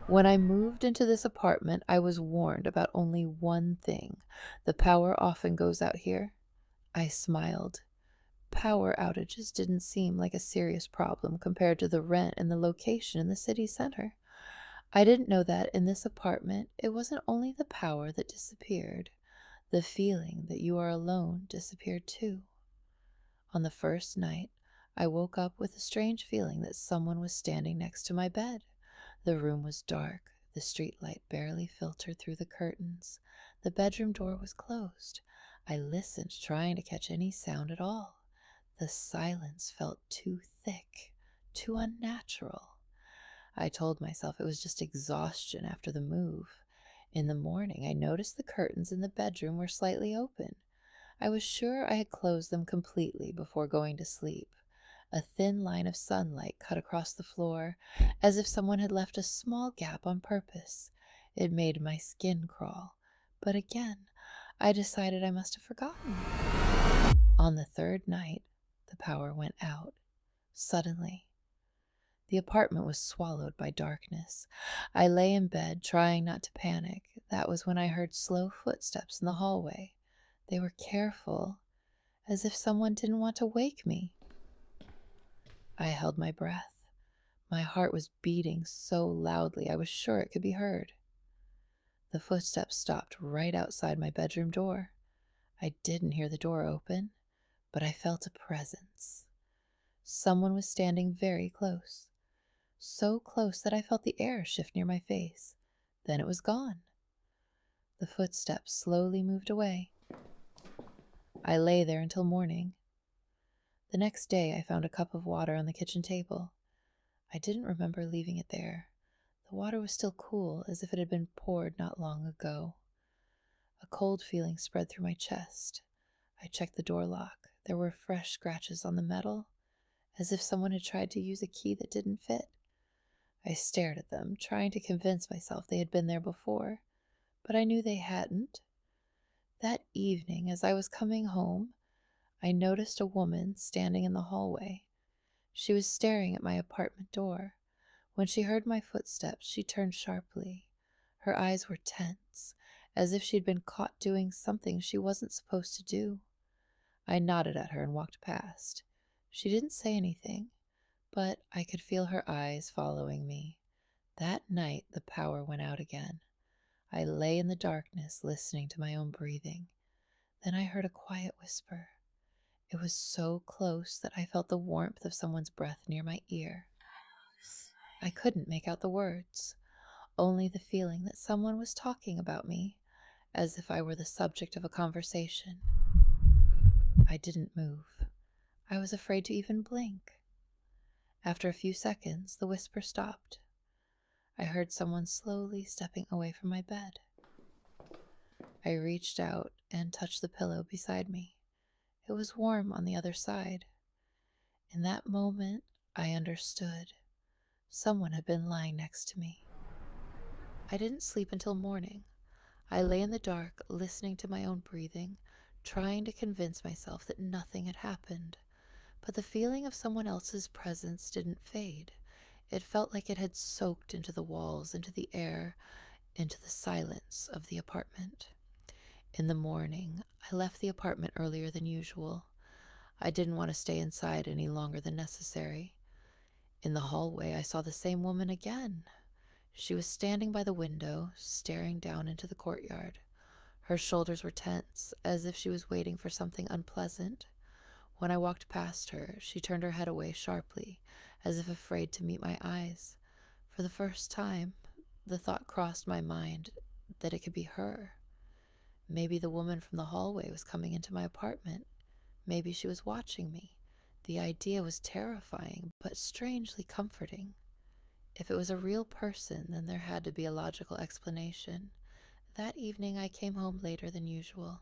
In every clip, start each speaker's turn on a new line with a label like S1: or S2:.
S1: When I moved into this apartment, I was warned about only one thing. The power often goes out here. I smiled. Power outages didn't seem like a serious problem compared to the rent and the location in the city center. I didn't know that in this apartment, it wasn't only the power that disappeared. The feeling that you are alone disappeared too. On the first night, I woke up with a strange feeling that someone was standing next to my bed. The room was dark. The streetlight barely filtered through the curtains. The bedroom door was closed. I listened, trying to catch any sound at all. The silence felt too thick, too unnatural. I told myself it was just exhaustion after the move. In the morning, I noticed the curtains in the bedroom were slightly open. I was sure I had closed them completely before going to sleep. A thin line of sunlight cut across the floor, as if someone had left a small gap on purpose. It made my skin crawl. But again, I decided I must have forgotten. On the third night, the power went out. Suddenly, the apartment was swallowed by darkness. I lay in bed, trying not to panic. That was when I heard slow footsteps in the hallway. They were careful, as if someone didn't want to wake me. I held my breath. My heart was beating so loudly I was sure it could be heard. The footsteps stopped right outside my bedroom door. I didn't hear the door open, but I felt a presence. Someone was standing very close. So close that I felt the air shift near my face. Then it was gone. The footsteps slowly moved away. I lay there until morning. The next day, I found a cup of water on the kitchen table. I didn't remember leaving it there. The water was still cool, as if it had been poured not long ago. A cold feeling spread through my chest. I checked the door lock. There were fresh scratches on the metal, as if someone had tried to use a key that didn't fit. I stared at them, trying to convince myself they had been there before, but I knew they hadn't. That evening, as I was coming home, I noticed a woman standing in the hallway. She was staring at my apartment door. When she heard my footsteps, she turned sharply. Her eyes were tense, as if she'd been caught doing something she wasn't supposed to do. I nodded at her and walked past. She didn't say anything, but I could feel her eyes following me. That night, the power went out again. I lay in the darkness, listening to my own breathing. Then I heard a quiet whisper. It was so close that I felt the warmth of someone's breath near my ear. I couldn't make out the words, only the feeling that someone was talking about me, as if I were the subject of a conversation. I didn't move. I was afraid to even blink. After a few seconds, the whisper stopped. I heard someone slowly stepping away from my bed. I reached out and touched the pillow beside me. It was warm on the other side. In that moment, I understood. Someone had been lying next to me. I didn't sleep until morning. I lay in the dark, listening to my own breathing, trying to convince myself that nothing had happened. But the feeling of someone else's presence didn't fade. It felt like it had soaked into the walls, into the air, into the silence of the apartment. In the morning, I left the apartment earlier than usual. I didn't want to stay inside any longer than necessary. In the hallway, I saw the same woman again. She was standing by the window, staring down into the courtyard. Her shoulders were tense, as if she was waiting for something unpleasant. When I walked past her, she turned her head away sharply, as if afraid to meet my eyes. For the first time, the thought crossed my mind that it could be her. Maybe the woman from the hallway was coming into my apartment. Maybe she was watching me. The idea was terrifying, but strangely comforting. If it was a real person, then there had to be a logical explanation. That evening, I came home later than usual.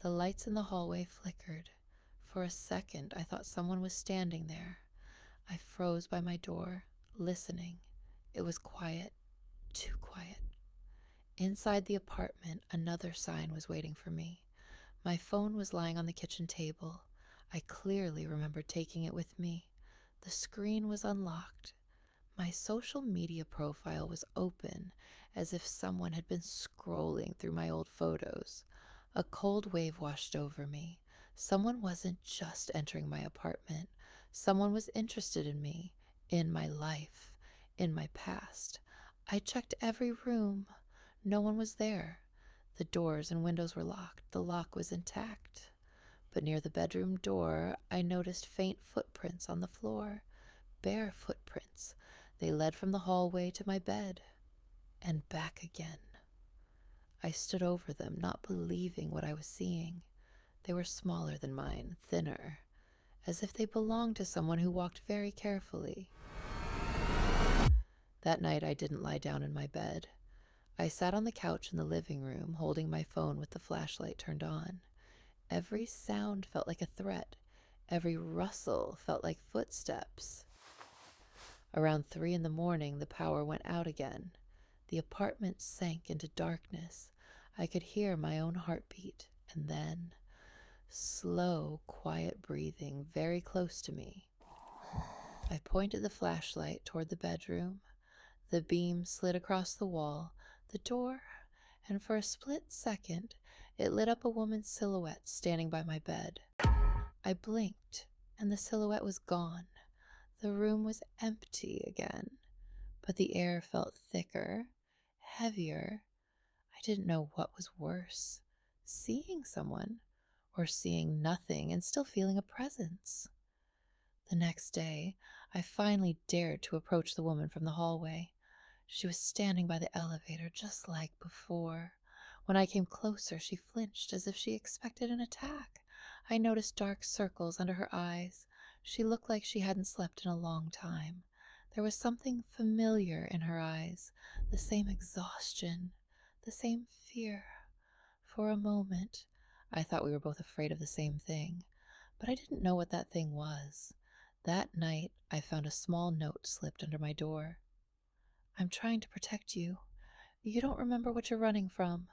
S1: The lights in the hallway flickered. For a second, I thought someone was standing there. I froze by my door, listening. It was quiet, too quiet. Inside the apartment, another sign was waiting for me. My phone was lying on the kitchen table. I clearly remembered taking it with me. The screen was unlocked. My social media profile was open, as if someone had been scrolling through my old photos. A cold wave washed over me. Someone wasn't just entering my apartment. Someone was interested in me, in my life, in my past. I checked every room. No one was there. The doors and windows were locked. The lock was intact. But near the bedroom door, I noticed faint footprints on the floor. Bare footprints. They led from the hallway to my bed and back again. I stood over them, not believing what I was seeing. They were smaller than mine, thinner, as if they belonged to someone who walked very carefully. That night, I didn't lie down in my bed. I sat on the couch in the living room, holding my phone with the flashlight turned on. Every sound felt like a threat. Every rustle felt like footsteps. Around 3 in the morning, the power went out again. The apartment sank into darkness. I could hear my own heartbeat, and then slow, quiet breathing very close to me. I pointed the flashlight toward the bedroom. The beam slid across the wall, the door, and for a split second, it lit up a woman's silhouette standing by my bed. I blinked, and the silhouette was gone. The room was empty again, but the air felt thicker, heavier. I didn't know what was worse, seeing someone or seeing nothing and still feeling a presence. The next day, I finally dared to approach the woman from the hallway. She was standing by the elevator just like before. When I came closer, she flinched as if she expected an attack. I noticed dark circles under her eyes. She looked like she hadn't slept in a long time. There was something familiar in her eyes, the same exhaustion, the same fear. For a moment, I thought we were both afraid of the same thing, but I didn't know what that thing was. That night, I found a small note slipped under my door. "I'm trying to protect you. You don't remember what you're running from."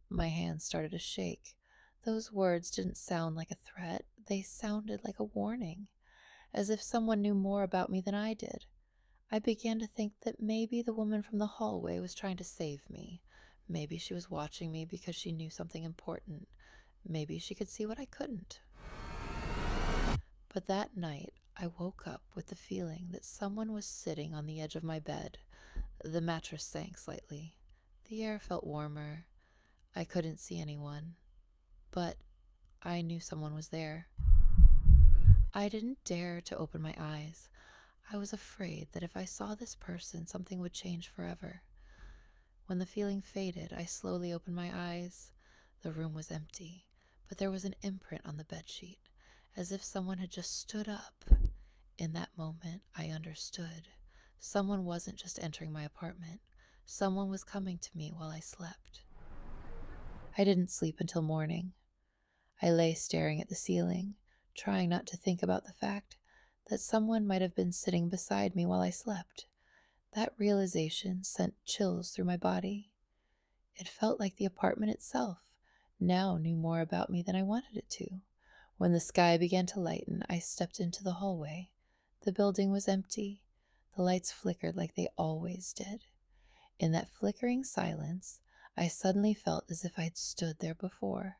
S1: My hands started to shake. Those words didn't sound like a threat. They sounded like a warning, as if someone knew more about me than I did. I began to think that maybe the woman from the hallway was trying to save me. Maybe she was watching me because she knew something important. Maybe she could see what I couldn't. But that night, I woke up with the feeling that someone was sitting on the edge of my bed. The mattress sank slightly. The air felt warmer. I couldn't see anyone, but I knew someone was there. I didn't dare to open my eyes. I was afraid that if I saw this person, something would change forever. When the feeling faded, I slowly opened my eyes. The room was empty, but there was an imprint on the bedsheet, as if someone had just stood up. In that moment, I understood. Someone wasn't just entering my apartment. Someone was coming to me while I slept. I didn't sleep until morning. I lay staring at the ceiling, trying not to think about the fact that someone might have been sitting beside me while I slept. That realization sent chills through my body. It felt like the apartment itself now knew more about me than I wanted it to. When the sky began to lighten, I stepped into the hallway. The building was empty. The lights flickered like they always did. In that flickering silence, I suddenly felt as if I'd stood there before.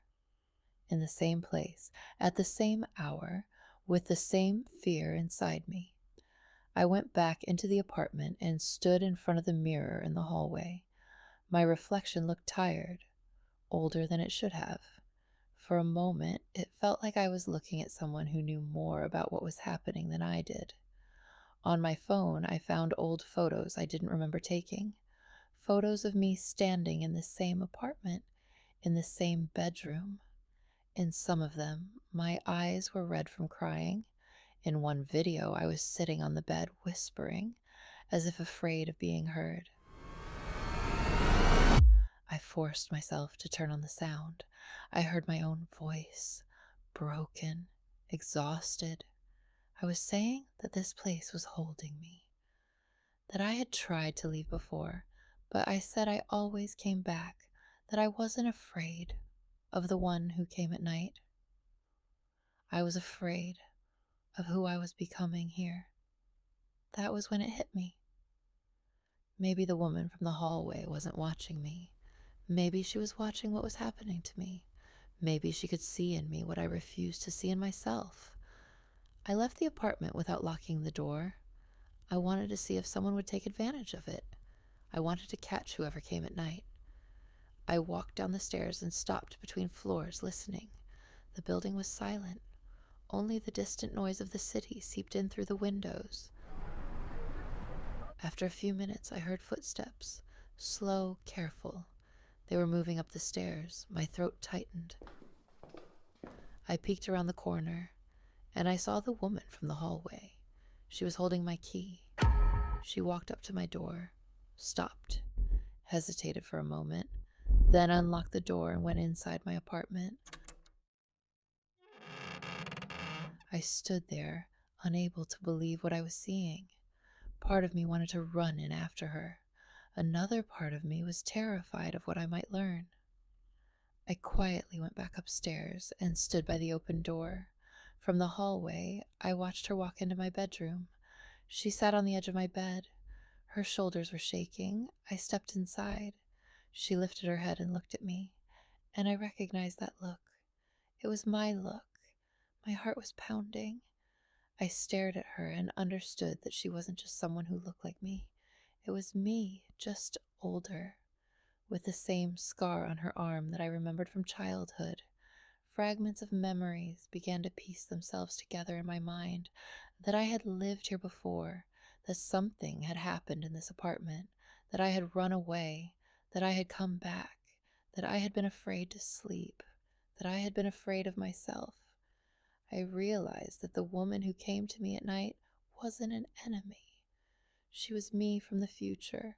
S1: In the same place, at the same hour, with the same fear inside me. I went back into the apartment and stood in front of the mirror in the hallway. My reflection looked tired, older than it should have. For a moment, it felt like I was looking at someone who knew more about what was happening than I did. On my phone, I found old photos I didn't remember taking. Photos of me standing in the same apartment, in the same bedroom. In some of them, my eyes were red from crying. In one video, I was sitting on the bed whispering, as if afraid of being heard. I forced myself to turn on the sound. I heard my own voice, broken, exhausted. I was saying that this place was holding me, that I had tried to leave before, but I said I always came back, that I wasn't afraid of the one who came at night. I was afraid of who I was becoming here. That was when it hit me. Maybe the woman from the hallway wasn't watching me. Maybe she was watching what was happening to me. Maybe she could see in me what I refused to see in myself. I left the apartment without locking the door. I wanted to see if someone would take advantage of it. I wanted to catch whoever came at night. I walked down the stairs and stopped between floors, listening. The building was silent. Only the distant noise of the city seeped in through the windows. After a few minutes, I heard footsteps, slow, careful. They were moving up the stairs. My throat tightened. I peeked around the corner, and I saw the woman from the hallway. She was holding my key. She walked up to my door, stopped, hesitated for a moment, then unlocked the door and went inside my apartment. I stood there, unable to believe what I was seeing. Part of me wanted to run in after her. Another part of me was terrified of what I might learn. I quietly went back upstairs and stood by the open door. From the hallway, I watched her walk into my bedroom. She sat on the edge of my bed. Her shoulders were shaking. I stepped inside. She lifted her head and looked at me, and I recognized that look. It was my look. My heart was pounding. I stared at her and understood that she wasn't just someone who looked like me. It was me, just older, with the same scar on her arm that I remembered from childhood. Fragments of memories began to piece themselves together in my mind, that I had lived here before, that something had happened in this apartment, that I had run away, that I had come back, that I had been afraid to sleep, that I had been afraid of myself. I realized that the woman who came to me at night wasn't an enemy. She was me from the future,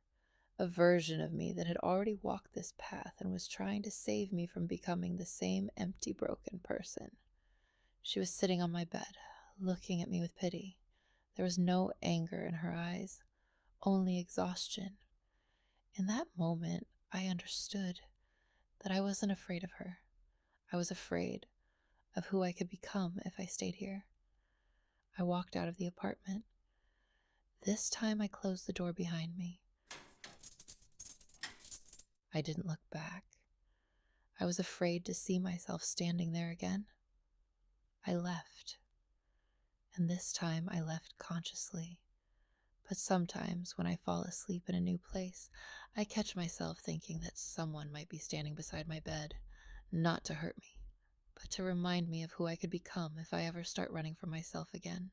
S1: a version of me that had already walked this path and was trying to save me from becoming the same empty, broken person. She was sitting on my bed, looking at me with pity. There was no anger in her eyes, only exhaustion. In that moment, I understood that I wasn't afraid of her. I was afraid of who I could become if I stayed here. I walked out of the apartment. This time I closed the door behind me. I didn't look back. I was afraid to see myself standing there again. I left. And this time I left consciously. But sometimes when I fall asleep in a new place, I catch myself thinking that someone might be standing beside my bed, not to hurt me, but to remind me of who I could become if I ever start running from myself again.